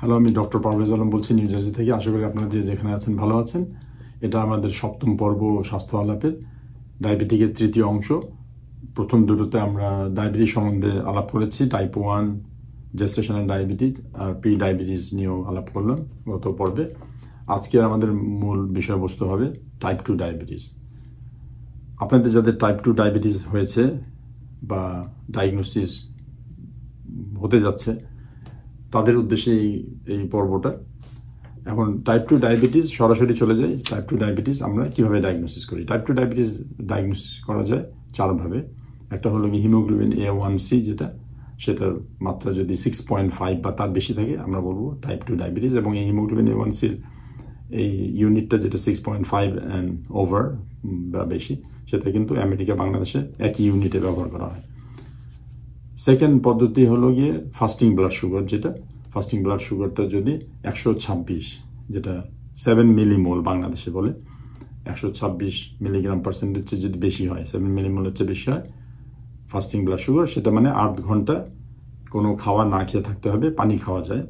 Hello, আমি doctor Parvez Alam বলছি new jersey থেকে। আশা করি আপনারা যেখানে আছেন ভালো আছেন। এটা আমাদের সপ্তম পর্ব স্বাস্থ্য আলাপের ডায়াবেটিকের তৃতীয় অংশ। প্রথম দুটোতে আমরা ডায়াবেটিস সম্বন্ধে আলাপ করেছি, টাইপ 1 জেস্টেশনাল ডায়াবেটিস আর প্রি ডায়াবেটিস নিয়েও আলাপ করলাম গত পর্বে। আজকে আমাদের মূল বিষয়বস্তু হবে টাইপ 2 ডায়াবেটিস। আপনাদের যাদের টাইপ 2 ডায়াবেটিস হয়েছে বা ডায়াগনোসিস হতে যাচ্ছে তাদের উদ্দেশ্যে এই পর্বটা। এখন টাইপ 2 ডায়াবেটিস সরাসরি চলে যায়। টাইপ 2 ডায়াবেটিস আমরা কিভাবে ডায়াগনোসিস করি? টাইপ 2 ডায়াবেটিস ডায়াগনোসিস করা যায় চারভাবে। একটা হলো কি হিমোগ্লোবিন A1C, সেটার মাত্রা যদি 6.5 বা তার বেশি থাকে আমরা বলবো টাইপ 2 ডায়াবেটিস। এবং এই হিমোগ্লোবিন A1C এই ইউনিটটা যেটা 6.5 অ্যান্ড ওভার বা বেশি, সেটা কিন্তু আমেরিকা বাংলাদেশে একই ইউনিটে ব্যবহার করা হয়। সেকেন্ড পদ্ধতি হলো গিয়ে fasting blood sugar, fasting blood সুগারটা যদি 126, যেটা 7 মিলিমোল বাংলাদেশে বলে, 126 মিলিগ্রাম পার্সেন্টের চেয়ে যদি বেশি হয়, 7 মিলিমোলের চেয়ে বেশি হয় ফাস্টিং ব্লাড সুগার, সেটা মানে 8 ঘন্টা কোনো খাওয়া না খেয়ে থাকতে হবে, পানি খাওয়া যায়,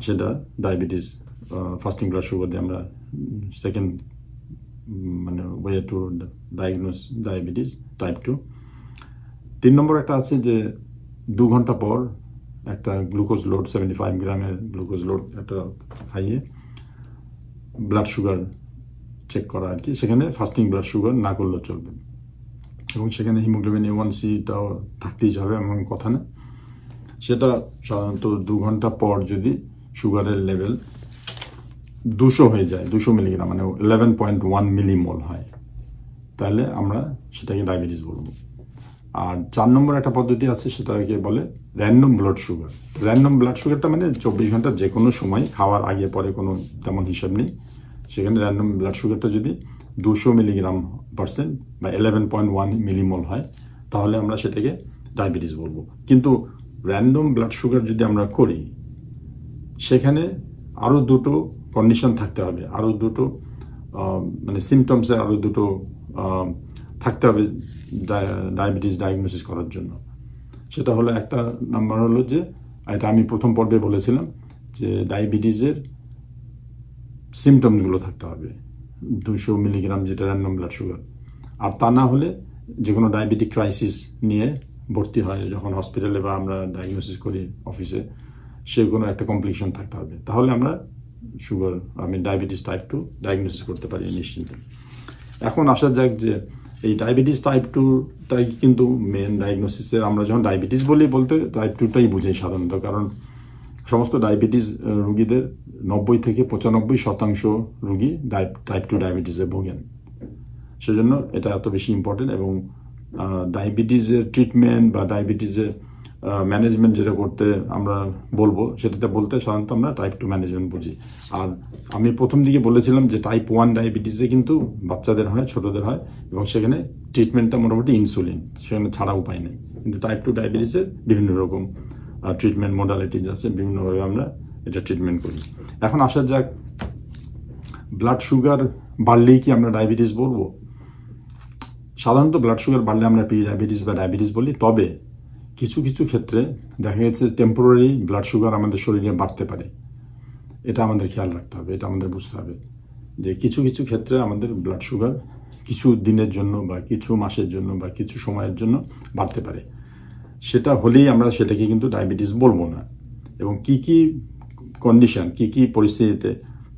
সেটা ডায়াবেটিস ফাস্টিং ব্লাড সুগার দিয়ে আমরা সেকেন্ড মানে way to diagnose diabetes type 2। 3 নম্বর একটা আছে যে 2 ঘন্টা পর একটা গ্লুকোজ লোড, 75 গ্রামের গ্লুকোজ লোড একটা খাইয়ে ব্লাড সুগার চেক করা আর কি। সেখানে ফাস্টিং ব্লাড সুগার না করলেও চলবে এবং সেখানে হিমোগ্লোবিন A1Cটাও থাকতেই হবে এমন কথা না। সেটা সাধারণত 2 ঘন্টা পর যদি সুগারের লেভেল 200 হয়ে যায়, 200 মিলিগ্রাম মানে 11.1 মিলিমোল হয়, তাহলে আমরা সেটাকে ডায়াবেটিস বলবো। আর 4 নম্বর একটা পদ্ধতি আছে, সেটাকে বলে random blood sugar. Random blood সুগারটা মানে 24 ঘন্টার যে কোনো সময়, খাওয়ার আগে পরে কোনো তেমন হিসাব নেই। সেখানে র্যান্ডম ব্লাড সুগারটা যদি 200 মিলিগ্রাম পার্সেন্ট বা 11.1 মিলিমোল হয়, তাহলে আমরা সেটাকে ডায়াবেটিস বলবো। কিন্তু র্যান্ডম ব্লাড সুগার যদি আমরা করি, সেখানে আরও দুটো কন্ডিশন থাকতে হবে, আরও দুটো মানে সিমটমসের আরও দুটো থাকতে হবে ডায়াবেটিস ডায়াগনোসিস করার জন্য। সেটা হলো, একটা নাম্বার হলো যে, এটা আমি প্রথম পর্বে বলেছিলাম যে ডায়াবেটিসের সিমটমসগুলো থাকতে হবে, 200 মিলিগ্রাম যেটা র্যান্ডম ব্লাড সুগার। আর তা না হলে যে কোনো ডায়াবেটিক ক্রাইসিস নিয়ে ভর্তি হয় যখন হসপিটালে বা আমরা ডায়াগনোসিস করি অফিসে, সে কোনো একটা কমপ্লিকেশন থাকতে হবে, তাহলে আমরা ডায়াবেটিস টাইপ 2 ডায়াগনোসিস করতে পারি নিশ্চিন্তে। এখন আসা যাক যে এই ডায়াবেটিস টাইপ 2টাই কিন্তু মেন ডায়াগনোসিসের। আমরা যখন ডায়াবেটিস বলতে টাইপ 2টাই বুঝাই সাধারণত, কারণ সমস্ত ডায়াবেটিস রুগীদের 90 থেকে 95% রুগী টাইপ 2 ডায়াবেটিসে ভোগেন। সেজন্য এটা এত বেশি ইম্পর্টেন্ট। এবং ডায়াবেটিসের ট্রিটমেন্ট বা ডায়াবেটিসের ম্যানেজমেন্ট যেটা করতে আমরা বলবো, সেটাতে বলতে সাধারণত আমরা টাইপ 2 ম্যানেজমেন্ট বুঝি। আর আমি প্রথম দিকে বলেছিলাম যে টাইপ 1 ডায়াবেটিসে কিন্তু বাচ্চাদের হয়, ছোটদের হয়, এবং সেখানে ট্রিটমেন্টটা মোটামুটি ইনসুলিন, সেখানে ছাড়া উপায় নেই। কিন্তু টাইপ 2 ডায়াবেটিসের বিভিন্ন রকম ট্রিটমেন্ট মোডালিটিস আছে, বিভিন্নভাবে আমরা এটা ট্রিটমেন্ট করি। এখন আসা যাক, ব্লাড সুগার বাড়লেই কি আমরা ডায়াবেটিস বলবো? সাধারণত ব্লাড সুগার বাড়লে আমরা প্রি ডায়াবেটিস বা ডায়াবেটিস বলি। তবে কিছু কিছু ক্ষেত্রে দেখা গেছে টেম্পোরারি ব্লাড সুগার আমাদের শরীরে বাড়তে পারে। এটা আমাদের খেয়াল রাখতে হবে, এটা আমাদের বুঝতে হবে যে কিছু কিছু ক্ষেত্রে আমাদের ব্লাড সুগার কিছু দিনের জন্য বা কিছু মাসের জন্য বা কিছু সময়ের জন্য বাড়তে পারে। সেটা হলেই আমরা সেটাকে কিন্তু ডায়াবেটিস বলবো না। এবং কি কি কন্ডিশন, কি কি পরিস্থিতিতে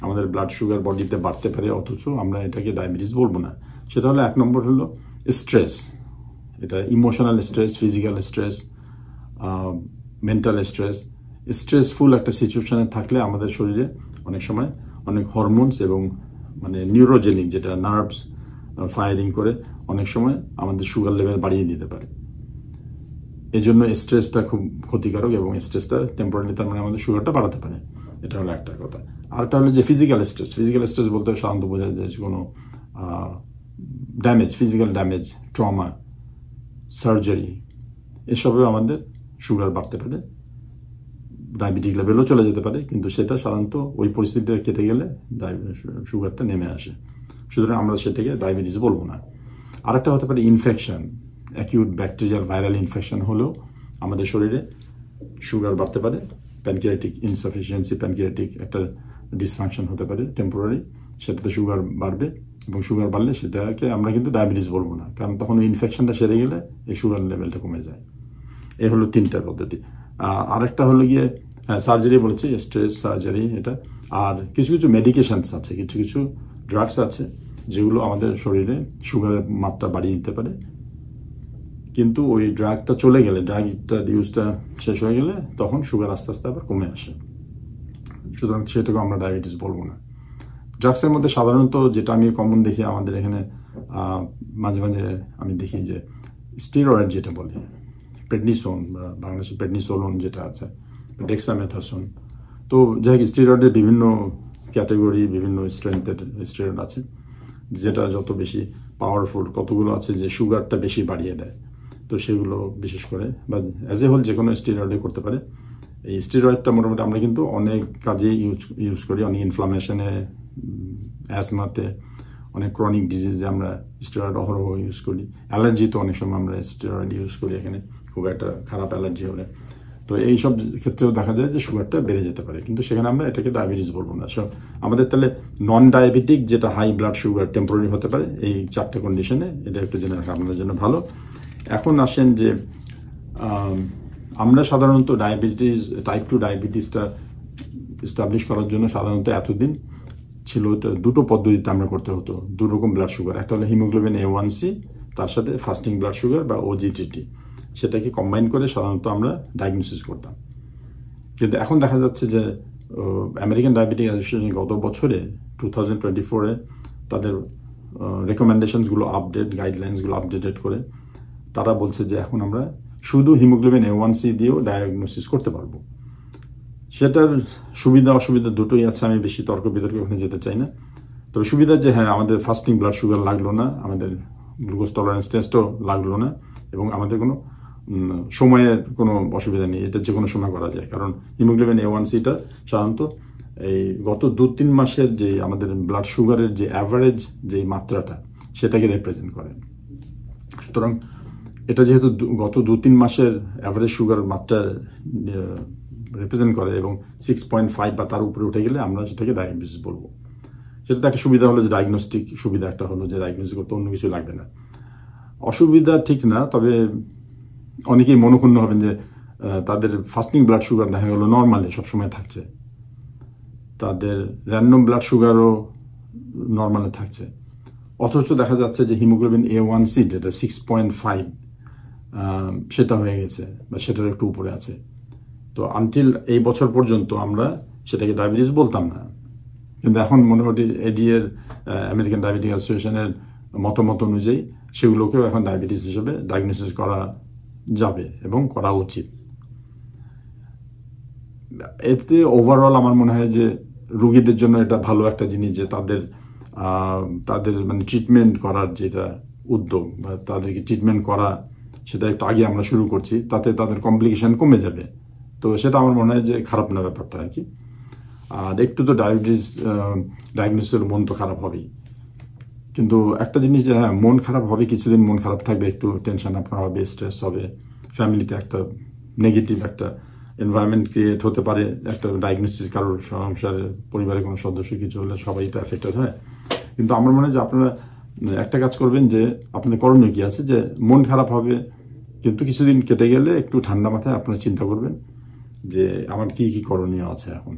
আমাদের ব্লাড সুগার বডিতে বাড়তে পারে অথচ আমরা এটাকে ডায়াবেটিস বলবো না, সেটা হলো, 1 নম্বর হলো স্ট্রেস। এটা emotional stress, physical stress, mental stress. Stressful একটা সিচুয়েশনে থাকলে আমাদের শরীরে অনেক সময় অনেক হরমোনস এবং মানে নিউরোজেনিক, যেটা নার্ভস ফায়ারিং করে, অনেক সময় আমাদের সুগার লেভেল বাড়িয়ে দিতে পারে। এই জন্য স্ট্রেসটা খুব ক্ষতিকারক এবং স্ট্রেসটা টেম্পোরারি তার মানে আমাদের সুগারটা বাড়াতে পারে। এটা হলো একটা কথা। আরেকটা হলো যে ফিজিক্যাল স্ট্রেস। ফিজিক্যাল স্ট্রেস বলতে সাধারণত বোঝা যায় যে কোনো damage, physical damage, trauma, surgery, এসবেও আমাদের সুগার বাড়তে পারে, ডায়াবেটিক লেভেলও চলে যেতে পারে। কিন্তু সেটা সাধারণত ওই পরিস্থিতিটা কেটে গেলে সুগারটা নেমে আসে, সুতরাং আমরা সেটাকে ডায়াবেটিস বলবো না। আরেকটা হতে পারে infection, acute bacterial viral infection হলেও আমাদের শরীরে সুগার বাড়তে পারে। প্যানক্রিয়াটিক ইনসাফিসিয়েন্সি, প্যানক্রিয়াটিক একটা ডিসফাংশন হতে পারে টেম্পোরারি, সেটাতে সুগার বাড়বে, এবং সুগার বাড়লে সেটাকে আমরা কিন্তু ডায়াবেটিস বলবো না, কারণ তখন ওই ইনফেকশনটা সেরে গেলে এই সুগার লেভেলটা কমে যায়। এই হলো 3টা পদ্ধতি। আরেকটা হলো গিয়ে সার্জারি বলেছি, স্ট্রেস সার্জারি এটা। আর কিছু কিছু মেডিকেশনস আছে, কিছু কিছু ড্রাগস আছে যেগুলো আমাদের শরীরে সুগারের মাত্রা বাড়িয়ে দিতে পারে, কিন্তু ওই ড্রাগটা চলে গেলে, ড্রাগটার ইউজটা শেষ হয়ে গেলে তখন সুগার আস্তে আস্তে আবার কমে আসে। সুতরাং সেটাকে আমরা ডায়াবেটিস বলবো না। ড্রাগসের মধ্যে সাধারণত যেটা আমি কমন দেখি আমাদের এখানে, মাঝে মাঝে আমি দেখি যে স্টেরয়েড যেটা বলে, প্রেডনিসোন বা বাংলাদেশে প্রেডনিসোলন যেটা আছে, ডেক্সামেথাসোন। তো যাই হোক, স্টেরয়েডের বিভিন্ন ক্যাটাগরি, বিভিন্ন স্ট্রেংথের স্টেরয়েড আছে, যেটা যত বেশি পাওয়ারফুল, কতগুলো আছে যে সুগারটা বেশি বাড়িয়ে দেয়, তো সেগুলো বিশেষ করে বা অ্যাজ এ হোল যে কোনো স্টেরয়েডে করতে পারে। এই স্টেরয়েডটা মোটামুটি আমরা কিন্তু অনেক কাজে ইউজ করি, অনেক ইনফ্লামেশনে, অ্যাজমাতে, অনেক ক্রনিক ডিজিজে আমরা স্টেরয়েড অহরহ ইউজ করি। অ্যালার্জি তো অনেক সময় আমরা স্টেরয়েড ইউজ করি এখানে, খুব একটা খারাপ অ্যালার্জি হলে। তো এইসব ক্ষেত্রেও দেখা যায় যে সুগারটা বেড়ে যেতে পারে, কিন্তু সেখানে আমরা এটাকে ডায়াবেটিস বলবো না। সো আমাদের তাহলে নন ডায়াবেটিক যেটা হাই ব্লাড সুগার টেম্পোরারি হতে পারে, এই 4টে কন্ডিশনে এটা একটু জেনে রাখা আপনাদের জন্য ভালো। এখন আসেন যে আমরা সাধারণত ডায়াবেটিস, টাইপ 2 ডায়াবেটিসটা এস্টাবলিশ করার জন্য সাধারণত এতদিন ছিল দুটো পদ্ধতিতে আমরা করতে হতো, 2 রকম ব্লাড সুগার। একটা হলো হিমোগ্লোবিন A1C, তার সাথে ফাস্টিং ব্লাড সুগার বা OGTT, সেটাকে কম্বাইন করে সাধারণত আমরা ডায়াগনোসিস করতাম। কিন্তু এখন দেখা যাচ্ছে যে আমেরিকান ডায়াবেটিক অ্যাসোসিয়েশন গত বছরে 2024-এ তাদের রেকমেন্ডেশনসগুলো গাইডলাইন্সগুলো আপডেটেড করে তারা বলছে যে এখন আমরা শুধু হিমোগ্লোবিন A1C দিয়েও ডায়াগনোসিস করতে পারবো। সেটার সুবিধা অসুবিধা দুটোই আছে, আমি বেশি তর্ক বিতর্কে ওখানে যেতে চাই না। তবে সুবিধা যে হ্যাঁ, আমাদের ফাস্টিং ব্লাড সুগার লাগলো না, আমাদের গ্লুকোজ টলারেন্স টেস্টও লাগলো না, এবং আমাদের কোনো সময়ের কোনো অসুবিধা নেই, এটা যে কোনো সময় করা যায়। কারণ হিমোগ্লোবিন A1Cটা সাধারণত এই গত 2-3 মাসের যে আমাদের ব্লাড সুগারের যে অ্যাভারেজ যে মাত্রাটা, সেটাকে রিপ্রেজেন্ট করে। সুতরাং এটা যেহেতু গত 2-3 মাসের অ্যাভারেজ সুগার মাত্রা রিপ্রেজেন্ট করে এবং 6.5 বা তার উপরে উঠে গেলে আমরা সেটাকে ডায়াবেটিস বলবো। সেটাতে একটা সুবিধা হলো যে ডায়াগনস্টিক সুবিধা একটা হলো যে ডায়াগনোসিস করতে অন্য কিছু লাগবে না। অসুবিধা ঠিক না, তবে অনেকেই মনোক্ষুণ্ণ হবেন যে তাদের ফাস্টিং ব্লাড সুগার দেখা গেল নর্মালে সবসময় থাকছে, তাদের র্যান্ডম ব্লাড সুগারও নর্মালে থাকছে, অথচ দেখা যাচ্ছে যে হিমোগ্লোবিন A1C যেটা 6.5 সেটা হয়ে গেছে বা সেটার একটু উপরে আছে। তো আনটিল এই বছর পর্যন্ত আমরা সেটাকে ডায়াবেটিস বলতাম না, কিন্তু এখন মোটামুটি এডিএর আমেরিকান ডায়াবেটিক অ্যাসোসিয়েশনের মতামত অনুযায়ী সেগুলোকেও এখন ডায়াবেটিস হিসেবে ডায়াগনোসিস করা যাবে এবং করা উচিত। এতে ওভারঅল আমার মনে হয় যে রোগীদের জন্য এটা ভালো একটা জিনিস যে তাদের মানে ট্রিটমেন্ট করার যেটা উদ্যোগ বা তাদেরকে ট্রিটমেন্ট করা, সেটা একটু আগে আমরা শুরু করছি, তাতে তাদের কমপ্লিকেশন কমে যাবে। তো সেটা আমার মনে হয় যে খারাপ না ব্যাপারটা আর কি। আর একটু তো ডায়াগনোসিসের মন তো খারাপ হবেই, কিন্তু একটা জিনিস যে হ্যাঁ, মন খারাপ হবে, কিছুদিন মন খারাপ থাকবে, একটু টেনশন আপনার হবে, স্ট্রেস হবে, ফ্যামিলিতে একটা নেগেটিভ একটা এনভায়রনমেন্ট ক্রিয়েট হতে পারে। একটা ডায়াগনোসিস কারোর সংসারে পরিবারের কোনো সদস্য কিছু হলে সবাই তো এফেক্টেড হয়। কিন্তু আমার মনে হয় যে আপনারা একটা কাজ করবেন যে আপনাদের করণীয় কি আছে, যে মন খারাপ হবে কিন্তু কিছুদিন কেটে গেলে একটু ঠান্ডা মাথায় আপনারা চিন্তা করবেন যে আমার কি কি করণীয় আছে এখন।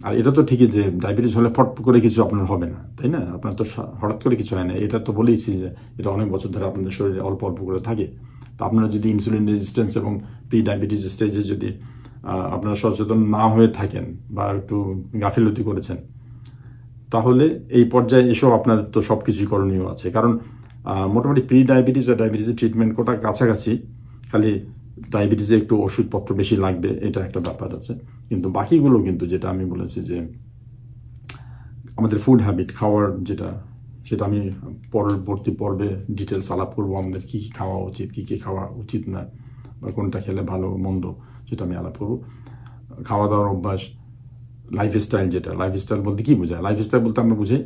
আর এটা তো ঠিকই যে ডায়াবেটিস হলে ফট করে কিছু আপনার হবে না, তাই না? আপনার তো হঠাৎ করে কিছু হয় না, এটা তো বলেইছি যে এটা অনেক বছর ধরে আপনাদের শরীরে অল্প অল্প করে থাকে। তো আপনারা যদি ইনসুলিন রেজিস্ট্যান্স এবং প্রি ডায়াবেটিস স্টেজে যদি আপনারা সচেতন না হয়ে থাকেন বা একটু গাফিলতি করেছেন, তাহলে এই পর্যায়ে এসব আপনাদের তো সবকিছুই করণীয় আছে। কারণ মোটামুটি প্রি ডায়াবেটিস আর ডায়াবেটিসের ট্রিটমেন্ট কোটা কাছাকাছি, খালি ডায়াবেটিসে একটু ওষুধপত্র বেশি লাগবে, এটা একটা ব্যাপার আছে। কিন্তু বাকিগুলো কিন্তু যেটা আমি বলেছি যে আমাদের ফুড হ্যাবিট, খাওয়ার সেটা আমি পরবর্তী পর্বে ডিটেলস আলাপ করবো। আমাদের কি কি খাওয়া উচিত, কি কি খাওয়া উচিত না, বা কোনটা খেলে ভালো মন্দ, সেটা আমি আলাপ করবো। খাওয়া দাওয়ার অভ্যাস, লাইফস্টাইল, লাইফস্টাইল বলতে কি বোঝায়? লাইফস্টাইল বলতে আমরা বুঝি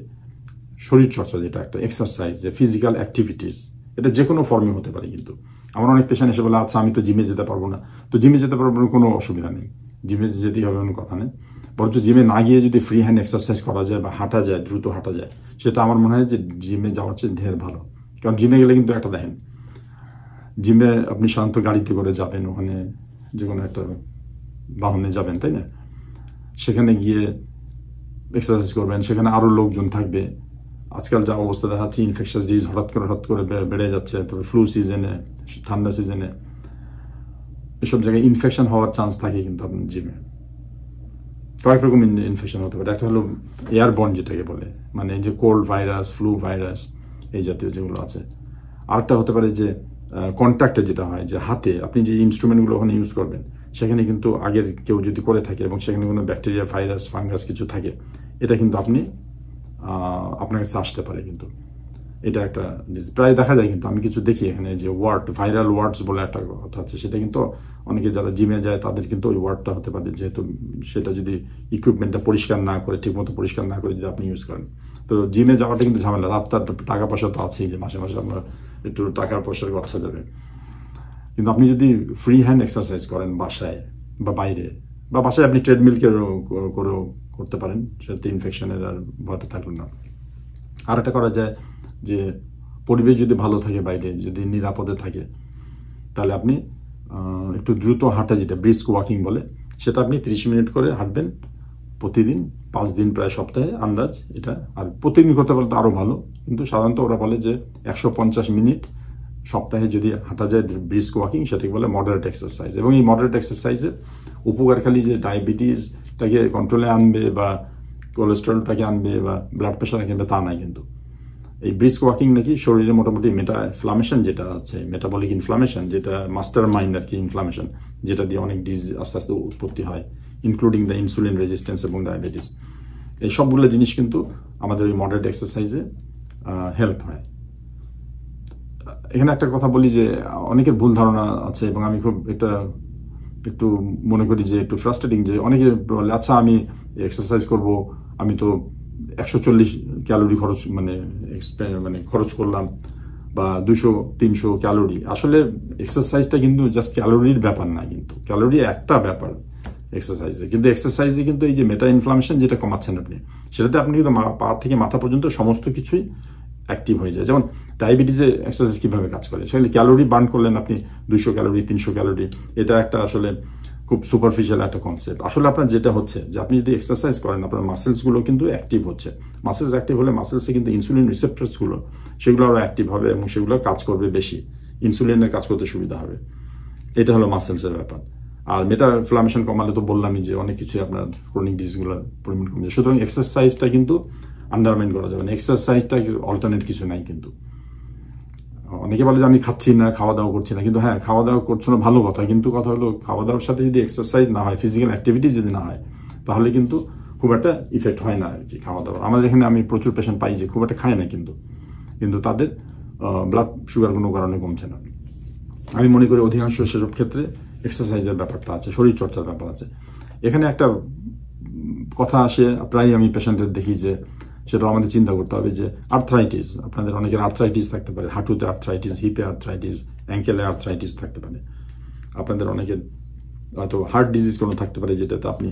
শরীরচর্চা, যেটা একটা এক্সারসাইজ, যে ফিজিক্যাল অ্যাক্টিভিটিস, এটা যে কোনো ফর্মে হতে পারে। কিন্তু আমার অনেক পেশেন্ট এসে বলে আচ্ছা আমি তো জিমে যেতে পারবো না, তো জিমে যেতে পারবো না, কোনো অসুবিধা নেই, জিমে যেতেই হবে কোনো কথা নেই, বরঞ্চ জিমে না গিয়ে যদি ফ্রি হ্যান্ড এক্সারসাইজ করা যায় বা হাঁটা যায়, দ্রুত হাঁটা যায়, সেটা আমার মনে হয় যে জিমে যাওয়ার চেয়ে ঢের ভালো। কারণ জিমে গেলে কিন্তু একটা দেখেন, জিমে আপনি সাধারণত গাড়িতে করে যাবেন, ওখানে যে কোনো একটা বাহনে যাবেন, তাই না? সেখানে গিয়ে এক্সারসাইজ করবেন, সেখানে আরো লোকজন থাকবে। আজকাল যা অবস্থা দেখা যাচ্ছে, ইনফেকশাস ডিজিজ হঠাৎ করে বেড়ে যাচ্ছে, তবে ফ্লু সিজনে, ঠান্ডা সিজনে এসব জায়গায় ইনফেকশন হওয়ার চান্স থাকে কিন্তু আপনার জিমে। কয়েক রকম ইনফেকশন হতে পারে। একটা হলো এয়ারবর্ন, যেটাকে বলে, মানে যে কোল্ড ভাইরাস, ফ্লু ভাইরাস, এই জাতীয় যেগুলো আছে। আরেকটা হতে পারে যে কন্ট্যাক্টে যেটা হয়, যে হাতে আপনি যে ইনস্ট্রুমেন্টগুলো ওখানে ইউজ করবেন, সেখানে কিন্তু আগের কেউ যদি করে থাকে এবং সেখানে কোনো ব্যাকটেরিয়া, ভাইরাস, ফাঙ্গাস কিছু থাকে, এটা কিন্তু আপনার কাছে আসতে পারে। কিন্তু এটা একটা প্রায় দেখা যায়, কিন্তু আমি কিছু দেখি এখানে যে ভাইরাল ওয়ার্ডস বলে একটা কথা আছে, সেটা কিন্তু অনেকে যারা জিমে যায় তাদের কিন্তু ওই ওয়ার্ডটা হতে পারে, যেহেতু সেটা যদি ইকুইপমেন্টটা পরিষ্কার না করে, ঠিকমতো পরিষ্কার না করে যদি আপনি ইউজ করেন। তো জিমে যাওয়াটা কিন্তু ঝামেলা, তার টাকা পয়সা তো আছেই, যে মাসে মাসে আমরা একটু টাকার পয়সার গচ্ছা যাবে। কিন্তু আপনি যদি ফ্রি হ্যান্ড এক্সারসাইজ করেন বাসায় বা বাইরে, বা বাসায় আপনি ট্রেডমিল করেও করতে পারেন, সেটাতে ইনফেকশনের আর ভয়টা থাকলো না। আর একটা করা যায় যে পরিবেশ যদি ভালো থাকে, বাইরে যদি নিরাপদে থাকে, তাহলে আপনি একটু দ্রুত হাঁটা, যেটা ব্রিস্ক ওয়াকিং বলে, সেটা আপনি 30 মিনিট করে হাঁটবেন প্রতিদিন, 5 দিন, প্রায় সপ্তাহে আন্দাজ এটা। আর প্রতিদিন করতে পারলে তো আরো ভালো, কিন্তু সাধারণত ওরা বলে যে 150 মিনিট সপ্তাহে যদি হাঁটা যায় ব্রিস্ক ওয়াকিং, সেটাকে বলে মডারেট এক্সারসাইজ। এবং এই মডারেট এক্সারসাইজের উপকার খালি যে ডায়াবেটিসটাকে কন্ট্রোলে আনবে বা কোলেস্টেরলটাকে আনবে বা ব্লাড প্রেশারকে আনবে তা নাই। কিন্তু এই ব্রিস্ক ওয়াকিং নাকি শরীরে মোটামুটি ইনফ্লামেশন যেটা আছে, মেটাবলিক ইনফ্লামেশন, যেটা মাস্টার মাইন্ড আর কি ইনফ্লামেশন, যেটা দিয়ে অনেক ডিজিজ আস্তে আস্তে উৎপত্তি হয়, ইনক্লুডিং দ্য ইনসুলিন রেজিস্ট্যান্স এবং ডায়াবেটিস। এই সবগুলো জিনিস কিন্তু আমাদের ওই মডারেট এক্সারসাইজে হেল্প হয়। এখানে একটা কথা বলি যে অনেকের ভুল ধারণা আছে, এবং আমি খুব এটা একটু মনে করি যে একটু ফ্রাস্ট্রেটিং, যে অনেকে বলে আচ্ছা আমি এক্সারসাইজ করব, আমি তো 140 ক্যালোরি খরচ করলাম, বা 200-300 ক্যালোরি। আসলে এক্সারসাইজটা কিন্তু জাস্ট ক্যালোরির ব্যাপার না, কিন্তু ক্যালোরি একটা ব্যাপার এক্সারসাইজে, কিন্তু এক্সারসাইজে কিন্তু এই যে মেটা ইনফ্লামেশন যেটা কমাচ্ছেন আপনি, সেটাতে আপনি কিন্তু পা থেকে মাথা পর্যন্ত সমস্ত কিছুই অ্যাক্টিভ হয়ে যায়। যেমন ডায়াবেটিসে এক্সারসাইজ কিভাবে কাজ করে, সেখানে ক্যালোরি বার্ন করলেন আপনি 200 ক্যালোরি, 300 ক্যালোরি, এটা একটা আসলে খুব সুপারফিশিয়াল একটা কনসেপ্ট। আসলে আপনার যেটা হচ্ছে যে আপনি যদি এক্সারসাইজ করেন, আপনার মাসেলস গুলো কিন্তু অ্যাক্টিভ হচ্ছে। মাসেলস অ্যাক্টিভ হলে মাসেলসে কিন্তু ইনসুলিন রিসেপ্টরস গুলো, সেগুলো আরো অ্যাক্টিভ হবে এবং সেগুলো কাজ করবে বেশি, ইনসুলিনের কাজ করতে সুবিধা হবে। এটা হলো মাসেলসের ব্যাপার। আর মেটা ইনফ্লামেশন কমালে তো বললামই যে অনেক কিছু আপনার ক্রনিক ডিজিজগুলোর পরিমাণ কমে যায়। সুতরাং এক্সারসাইজটা কিন্তু আন্ডারমাইন করা যাবে না, এক্সারসাইজটা অল্টারনেট কিছু নাই। কিন্তু অনেকে বলে যে আমি খাচ্ছি না, খাওয়া দাওয়া করছি না, কিন্তু হ্যাঁ, খাওয়া দাওয়া করছো না ভালো কথা, কিন্তু কথা হলো খাওয়া দাওয়ার সাথে যদি এক্সারসাইজ না হয়, ফিজিক্যাল অ্যাক্টিভিটি যদি না হয়, তাহলে কিন্তু খুব একটা ইফেক্ট হয় না আর কি খাওয়া দাওয়া। আমাদের এখানে আমি প্রচুর পেশেন্ট পাই যে খুব একটা খায় না, কিন্তু তাদের ব্লাড সুগার কোনো কারণে কমছে না। আমি মনে করি অধিকাংশ সেসব ক্ষেত্রে এক্সারসাইজের ব্যাপারটা আছে, শরীর চর্চার ব্যাপার আছে। এখানে একটা কথা আসে, প্রায় আমি পেশেন্টের দেখি যে সেটাও আমাদের চিন্তা করতে হবে যে আর্থ্রাইটিস, আপনাদের অনেকের আর্থ্রাইটিস থাকতে পারে, হাঁটুতে আর্থ্রাইটিস, হিপে আর্থ্রাইটিস, অ্যাঙ্কেলে আর্থ্রাইটিস থাকতে পারে। আপনাদের অনেকের হয়তো হার্ট ডিজিজ কোনো থাকতে পারে, যেটাতে আপনি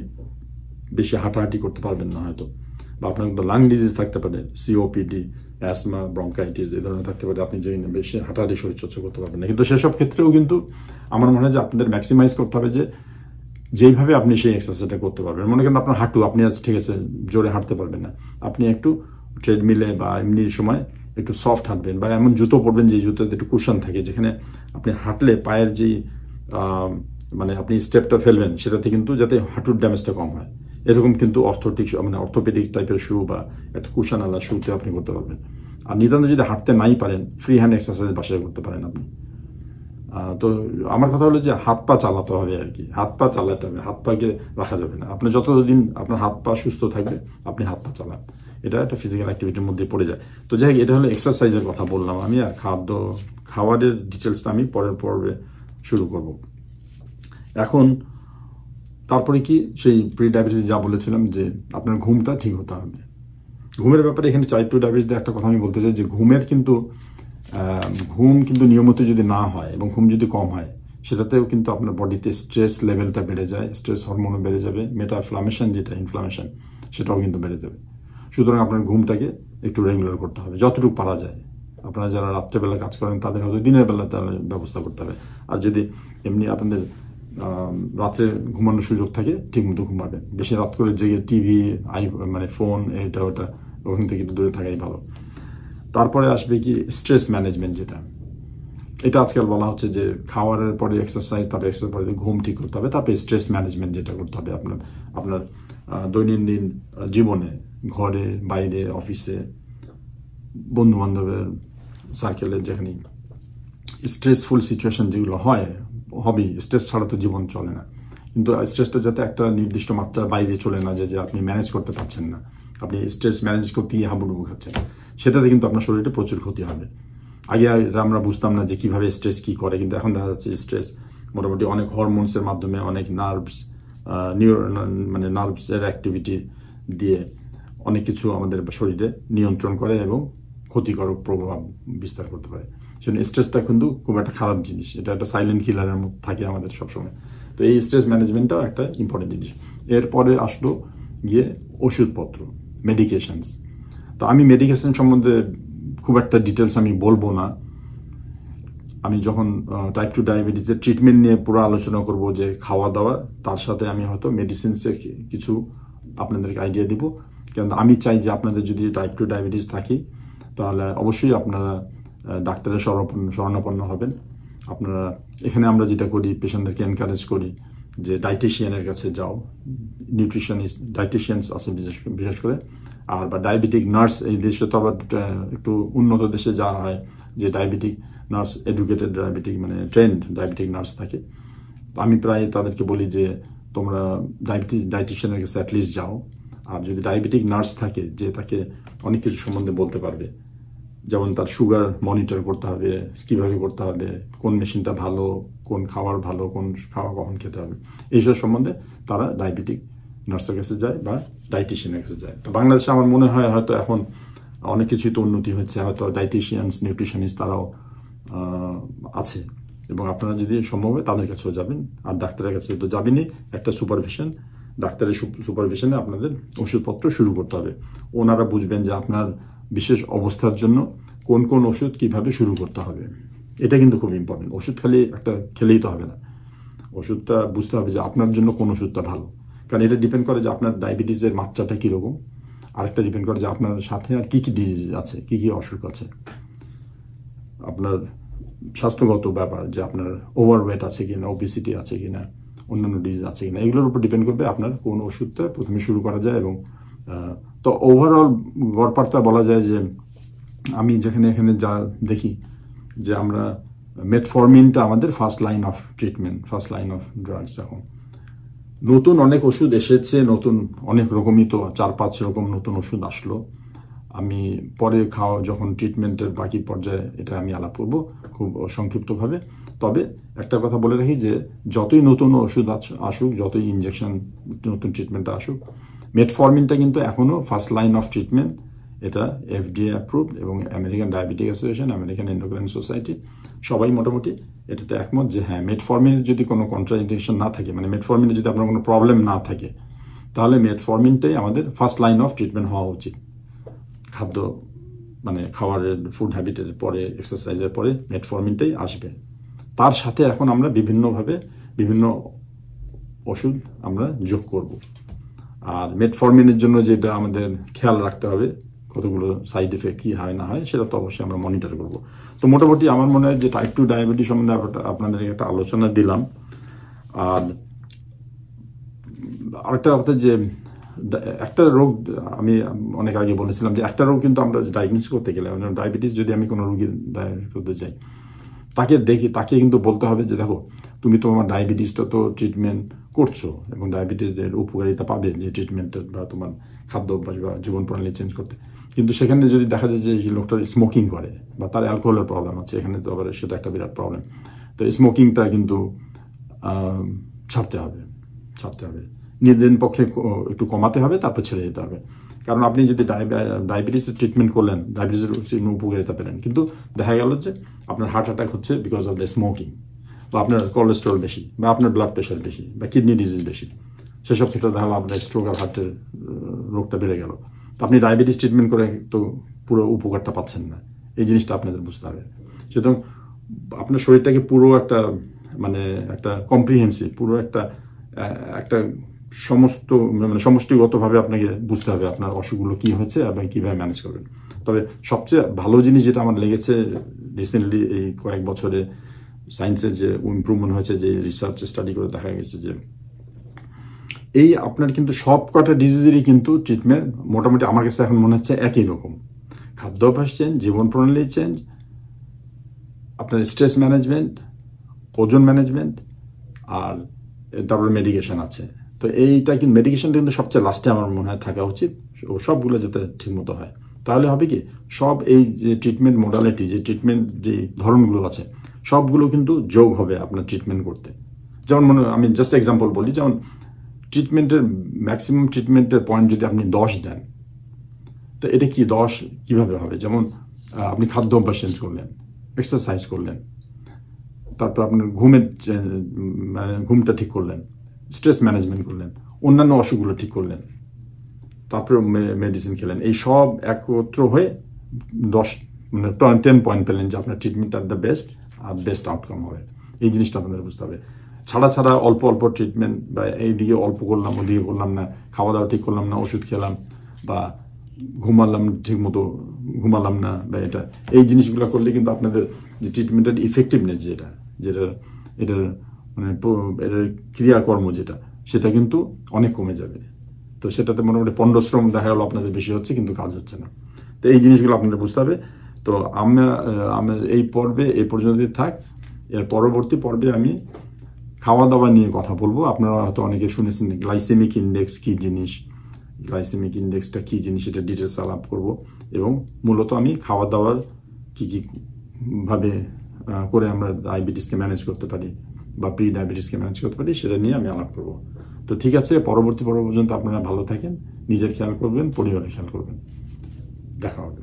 বেশি হাঁটাহাঁটি করতে পারবেন না হয়তো, বা আপনার লাং ডিজিজ থাকতে পারে, সিওপিডি, অ্যাসমা, ব্রঙ্কাইটিস, এই ধরনের থাকতে পারে। আপনি যে বেশি হাঁটাহাঁটি শরীরচর্চা করতে পারবেন না। কিন্তু সেসব ক্ষেত্রেও কিন্তু আমার মনে হয় যে আপনাদের ম্যাক্সিমাইজ করতে হবে যে যেইভাবে আপনি সেই এক্সারসাইজটা করতে পারবেন। মনে করেন আপনার হাঁটু, আপনি আজ ঠিক আছে জোরে হাঁটতে পারবেন না, আপনি একটু ট্রেডমিলে বা এমনি সময় একটু সফট হাঁটবেন, বা এমন জুতো পরবেন যে জুতোতে একটু কুশন থাকে, যেখানে আপনি হাঁটলে পায়ের যেই আপনি স্টেপটা ফেলবেন সেটাতে কিন্তু যাতে হাঁটুর ড্যামেজটা কম হয়, এরকম কিন্তু অর্থোপেডিক টাইপের শু বা একটা কুশনওয়ালা শুতে আপনি করতে পারবেন। আর নিতান্ত যদি হাঁটতে নাই পারেন, ফ্রি হ্যান্ড এক্সারসাইজ বাসায় করতে পারেন আপনি। তো আমার কথা হলো যে হাত পা চালাতে হবে আর কি, হাত পা চালাতে হবে, হাত পাকে রাখা যাবে না। আপনি যতদিন আপনার হাত পা সুস্থ থাকবে আপনি হাত পা চালান, এটা একটা ফিজিক্যাল অ্যাক্টিভিটির মধ্যে পড়ে যায়। তো যাই হোক, এটা হলো এক্সারসাইজের কথা বললাম আমি। আর খাবারের ডিটেলসটা আমি পরের পর্বে শুরু করব। এখন তারপরে কি, সেই প্রি ডায়াবেটিস যা বলেছিলাম যে আপনার ঘুমটা ঠিক হতে হবে। ঘুমের ব্যাপারে এখানে টাইপ 2 ডায়াবেটিসদের একটা কথা আমি বলতে চাই যে ঘুম কিন্তু নিয়মিত যদি না হয় এবং ঘুম যদি কম হয়, সেটাতেও কিন্তু আপনার বডিতে স্ট্রেস লেভেলটা বেড়ে যায়, স্ট্রেস হরমোনও বেড়ে যাবে, মেটাফ্লামেশন যেটা ইনফ্লামেশন সেটাও কিন্তু বেড়ে যাবে। সুতরাং আপনার ঘুমটাকে একটু রেগুলার করতে হবে যতটুকু পারা যায়। আপনারা যারা রাত্রেবেলা কাজ করেন তাদের হয়তো দিনের বেলা তাহলে ব্যবস্থা করতে হবে। আর যদি এমনি আপনাদের রাত্রে ঘুমানোর সুযোগ থাকে ঠিকমতো ঘুমাবেন। বেশি রাত করে জেগে টিভি মানে ফোন এটা ওটা ওখান থেকে একটু দূরে থাকাই ভালো। তারপরে আসবে কি স্ট্রেস ম্যানেজমেন্ট, যেটা এটা আজকাল বলা হচ্ছে যে খাওয়ারের পরে এক্সারসাইজ, তারপরে এক্সারসাইজ পরে ঘুম ঠিক করতে হবে, তারপরে স্ট্রেস ম্যানেজমেন্ট যেটা করতে হবে আপনার দৈনন্দিন জীবনে, ঘরে, বাইরে, অফিসে, বন্ধু বান্ধবের সার্কেলে, যেখানে স্ট্রেসফুল সিচুয়েশন যেগুলো হবেই, স্ট্রেস ছাড়া তো জীবন চলে না। কিন্তু স্ট্রেসটা যাতে একটা নির্দিষ্ট মাত্রার বাইরে চলে না যে আপনি ম্যানেজ করতে পারছেন না, আপনি স্ট্রেস ম্যানেজ করতে গিয়ে হাবুডুবু খাচ্ছেন, সেটাতে কিন্তু আপনার শরীরে প্রচুর ক্ষতি হবে। আগে আমরা বুঝতাম না যে কিভাবে স্ট্রেস কি করে, কিন্তু এখন দেখা যাচ্ছে স্ট্রেস মোটামুটি অনেক হরমোনসের মাধ্যমে, অনেক মানে নার্ভসের অ্যাক্টিভিটি দিয়ে অনেক কিছু আমাদের শরীরে নিয়ন্ত্রণ করে এবং ক্ষতিকর প্রভাব বিস্তার করতে পারে। সেজন্য স্ট্রেসটা কিন্তু খুব একটা খারাপ জিনিস, এটা একটা সাইলেন্ট কিলারের মতো থাকে আমাদের সবসময়। তো এই স্ট্রেস ম্যানেজমেন্টটাও একটা ইম্পর্টেন্ট জিনিস। এরপরে আসলো গিয়ে ওষুধপত্র, মেডিকেশনস। তো আমি মেডিকেশন সম্বন্ধে খুব একটা ডিটেলস আমি বলবো না। আমি যখন টাইপ 2 ডায়াবেটিসের ট্রিটমেন্ট নিয়ে পুরো আলোচনা করব, যে খাওয়া দাওয়া, তার সাথে আমি হয়তো মেডিসিনসের কিছু আপনাদেরকে আইডিয়া দিব। কারণ আমি চাই যে আপনাদের যদি টাইপ 2 ডায়াবেটিস থাকে তাহলে অবশ্যই আপনারা ডাক্তারের শরণাপন্ন হবেন। আপনারা এখানে আমরা যেটা করি, পেশেন্টদেরকে এনকারেজ করি যে ডায়েটিশিয়ানের কাছে যাও, ডায়েটিশিয়ানস আছে বিশেষ করে, আর বা ডায়াবেটিক নার্স। এই দেশে তো আবার একটু উন্নত দেশে যাওয়া হয় যে ডায়াবেটিক নার্স, এডুকেটেড ডায়াবেটিক মানে ট্রেন্ড ডায়াবেটিক নার্স থাকে। আমি প্রায় তাদেরকে বলি যে তোমরা ডায়েটিশিয়ানের কাছে অ্যাটলিস্ট যাও। আর যদি ডায়াবেটিক নার্স থাকে, যে তাকে অনেক কিছু সম্বন্ধে বলতে পারবে, যেমন তার সুগার মনিটর করতে হবে, কিভাবে করতে হবে, কোন মেশিনটা ভালো, কোন খাবার ভালো, কোন খাওয়া কখন খেতে হবে, এইসব সম্বন্ধে তারা ডায়াবেটিক নার্সের কাছে যায় বা ডায়েটিশিয়ানের কাছে যায়। তো বাংলাদেশে আমার মনে হয় হয়তো এখন অনেক কিছুই তো উন্নতি হচ্ছে, হয়তো ডায়েটিশিয়ানস, নিউট্রিশনিস্ট তারাও আছে, এবং আপনারা যদি সম্ভব হয় তাদের কাছেও যাবেন। আর ডাক্তারের কাছে তো যাবেনই, একটা ডাক্তারের সুপারভিশনে আপনাদের ওষুধপত্র শুরু করতে হবে। ওনারা বুঝবেন যে আপনার বিশেষ অবস্থার জন্য কোন কোন ওষুধ কিভাবে শুরু করতে হবে। এটা কিন্তু খুব ইম্পর্টেন্ট। ওষুধ খালি একটা খেলেই তো হবে না, ওষুধটা বুঝতে হবে যে আপনার জন্য কোন ওষুধটা ভালো। কারণ এটা ডিপেন্ড করে যে আপনার ডায়াবেটিসের মাত্রাটা কীরকম, আরেকটা ডিপেন্ড করে যে আপনার সাথে আর কি কি ডিজিজ আছে, কি কি অসুখ আছে, আপনার স্বাস্থ্যগত ব্যাপার, যে আপনার ওভারওয়েট আছে কিনা, ওবেসিটি আছে কিনা, অন্যান্য ডিজিজ আছে কিনা, এগুলোর উপর ডিপেন্ড করবে আপনার কোন ওষুধটা প্রথমে শুরু করা যায়। এবং তো ওভারঅল গড়পাড়তা বলা যায় যে আমি এখানে যা দেখি যে আমরা মেটফরমিনটা আমাদের first line of treatment, first line of drugs. এখন নতুন অনেক ওষুধ এসেছে, নতুন অনেক রকমই, তো 4-5 রকম নতুন ওষুধ আসলো। আমি পরে যখন ট্রিটমেন্টের বাকি পর্যায়ে এটা আমি আলাপ করবো খুব সংক্ষিপ্তভাবে। তবে একটা কথা বলে রাখি যে যতই নতুন ওষুধ আসুক, যতই ইনজেকশন নতুন ট্রিটমেন্টটা আসুক, মেটফরমিনটা কিন্তু এখনো ফার্স্ট লাইন অফ ট্রিটমেন্ট। এটা FDA অ্যাপ্রুভড, এবং American diabetic association, American endocrine society সবাই মোটামুটি এটাতে একমত যে হ্যাঁ, মেটফরমিনের যদি কোনো কন্ট্রাইন্ডিকেশন না থাকে, মানে মেটফরমিনে যদি আপনার কোনো প্রবলেম না থাকে, তাহলে মেটফরমিনটাই আমাদের ফার্স্ট লাইন অফ ট্রিটমেন্ট হওয়া উচিত। খাদ্য মানে খাবারের ফুড হ্যাবিটের পরে, এক্সারসাইজের পরে মেটফরমিনটাই আসবে। তার সাথে এখন আমরা বিভিন্ন ওষুধ আমরা যোগ করব। আর মেটফরমিনের জন্য যেটা আমাদের খেয়াল রাখতে হবে, কতগুলো সাইড এফেক্ট কি হয় না হয়, সেটা তো অবশ্যই আমরা মনিটর করব। তো মোটামুটি আমার মনে হয় যে টাইপ 2 ডায়াবেটিস সম্বন্ধে আপনাদের একটা আলোচনা দিলাম। আর আরেকটা কথা যে একটা রোগ আমি অনেক আগে বলেছিলাম যে একটা রোগ কিন্তু আমরা ডায়াগনোস করতে গেলে, ডায়াবেটিস যদি আমি কোনো রোগীর ডায়াগনোস করতে যাই, তাকে কিন্তু বলতে হবে যে দেখো, তুমি তোমার ডায়াবেটিসটা তো ট্রিটমেন্ট করছো এবং ডায়াবেটিসের উপকারিতা পাবে যে ট্রিটমেন্টের, বা তোমার খাদ্য অভ্যাস বা জীবন প্রণালী চেঞ্জ করতে। কিন্তু সেখানে যদি দেখা যায় যে লোকটা স্মোকিং করে বা তার অ্যালকোহলের প্রবলেম আছে, এখানে তো আবার সেটা একটা বিরাট প্রবলেম। তো স্মোকিংটা কিন্তু ছাড়তে হবে, নিজেদের পক্ষে একটু কমাতে হবে, তারপর ছেড়ে দিতে হবে। কারণ আপনি যদি ডায়াবেটিসের ট্রিটমেন্ট করলেন, ডায়াবেটিসের উপকারিতা পেলেন, কিন্তু দেখা গেল যে আপনার হার্ট অ্যাটাক হচ্ছে বিকজ অফ দ্য স্মোকিং, বা আপনার কোলেস্টেরল বেশি, বা আপনার ব্লাড প্রেশার বেশি, বা কিডনি ডিজিজ বেশি, সেসব ক্ষেত্রে দেখা গেলো আপনার স্ট্রোক আর হার্টের রোগটা বেড়ে গেল, তো আপনি ডায়াবেটিস ট্রিটমেন্ট করে তো পুরো উপকারটা পাচ্ছেন না। এই জিনিসটা আপনাদের বুঝতে হবে। সুতরাং আপনার শরীরটাকে পুরো একটা মানে একটা কম্প্রিহেন্সিভ, পুরো একটা একটা সমস্ত মানে সমষ্টিগতভাবে আপনাকে বুঝতে হবে আপনার অসুখগুলো কি হয়েছে এবং কিভাবে ম্যানেজ করবেন। তবে সবচেয়ে ভালো জিনিস যেটা আমার লেগেছে রিসেন্টলি এই কয়েক বছরে সায়েন্সের যে ইমপ্রুভমেন্ট হয়েছে, যে রিসার্চ স্টাডি করে দেখা গেছে যে এই আপনার কিন্তু সব কটা ডিজিজেরই কিন্তু ট্রিটমেন্ট মোটামুটি আমার কাছে এখন মনে হচ্ছে একই রকম। খাদ্যাভ্যাস চেঞ্জ, জীবন প্রণালী চেঞ্জ, আপনার স্ট্রেস ম্যানেজমেন্ট, ওজন ম্যানেজমেন্ট, আর তারপরে মেডিকেশন আছে। তো এইটা কিন্তু মেডিকেশনটা কিন্তু সবচেয়ে লাস্টে আমার মনে হয় থাকা উচিত, ও সবগুলো যাতে ঠিকমতো হয়। তাহলে হবে কি সব এই যে ট্রিটমেন্ট মোডালিটি, যে ট্রিটমেন্ট যে ধরনগুলো আছে সবগুলো কিন্তু যোগ হবে আপনার ট্রিটমেন্ট করতে। যেমন আমি জাস্ট এক্সাম্পল বলি, যেমন ট্রিটমেন্টের ম্যাক্সিমাম ট্রিটমেন্টের পয়েন্ট যদি আপনি 10 দেন, তো এটা কি 10 কিভাবে হবে? যেমন আপনি খাদ্য অভ্যাস চেঞ্জ করলেন, এক্সারসাইজ করলেন, তারপর আপনার ঘুমটা ঠিক করলেন, স্ট্রেস ম্যানেজমেন্ট করলেন, অন্যান্য অসুখগুলো ঠিক করলেন, তারপরে মেডিসিন খেলেন, এই সব একত্র হয়ে 10 পয়েন্ট পেলেন যে আপনার ট্রিটমেন্ট আর দ্য বেস্ট আর বেস্ট আউটকাম হবে। এই জিনিসটা আপনাদের বুঝতে হবে। ছাড়া অল্প অল্প ট্রিটমেন্ট, বা এইদিকে অল্প করলাম ওদিকে করলাম না, খাওয়া দাওয়া ঠিক করলাম না, ওষুধ খেলাম, বা ঠিক মতো ঘুমালাম না, বা এই জিনিসগুলো করলে কিন্তু আপনাদের যে ট্রিটমেন্টের ইফেক্টিভনেস এটার মানে এটার ক্রিয়াকর্ম সেটা কিন্তু অনেক কমে যাবে। তো সেটাতে মোটামুটি পণ্ডশ্রম দেখা গেল আপনাদের বেশি হচ্ছে, কিন্তু কাজ হচ্ছে না। তো এই জিনিসগুলো আপনাদের বুঝতে হবে। তো আমরা এই পর্বে এই পর্যন্তই থাক। এর পরবর্তী পর্বে আমি খাওয়া দাওয়া নিয়ে কথা বলবো। আপনারা হয়তো অনেকে শুনেছেন গ্লাইসেমিক ইন্ডেক্স কি জিনিস, গ্লাইসেমিক ইন্ডেক্সটা কি জিনিস, এটা ডিটেলস আলাপ করব। এবং মূলত আমি খাওয়া দাওয়ার কি ভাবে করে আমরা ডায়াবেটিসকে ম্যানেজ করতে পারি বা প্রি ডায়াবেটিসকে ম্যানেজ করতে পারি, সেটা নিয়ে আমি আলাপ করব। তো ঠিক আছে, পরবর্তী পর্ব পর্যন্ত আপনারা ভালো থাকেন, নিজের খেয়াল করবেন, পরিবারের খেয়াল করবেন। দেখা হবে।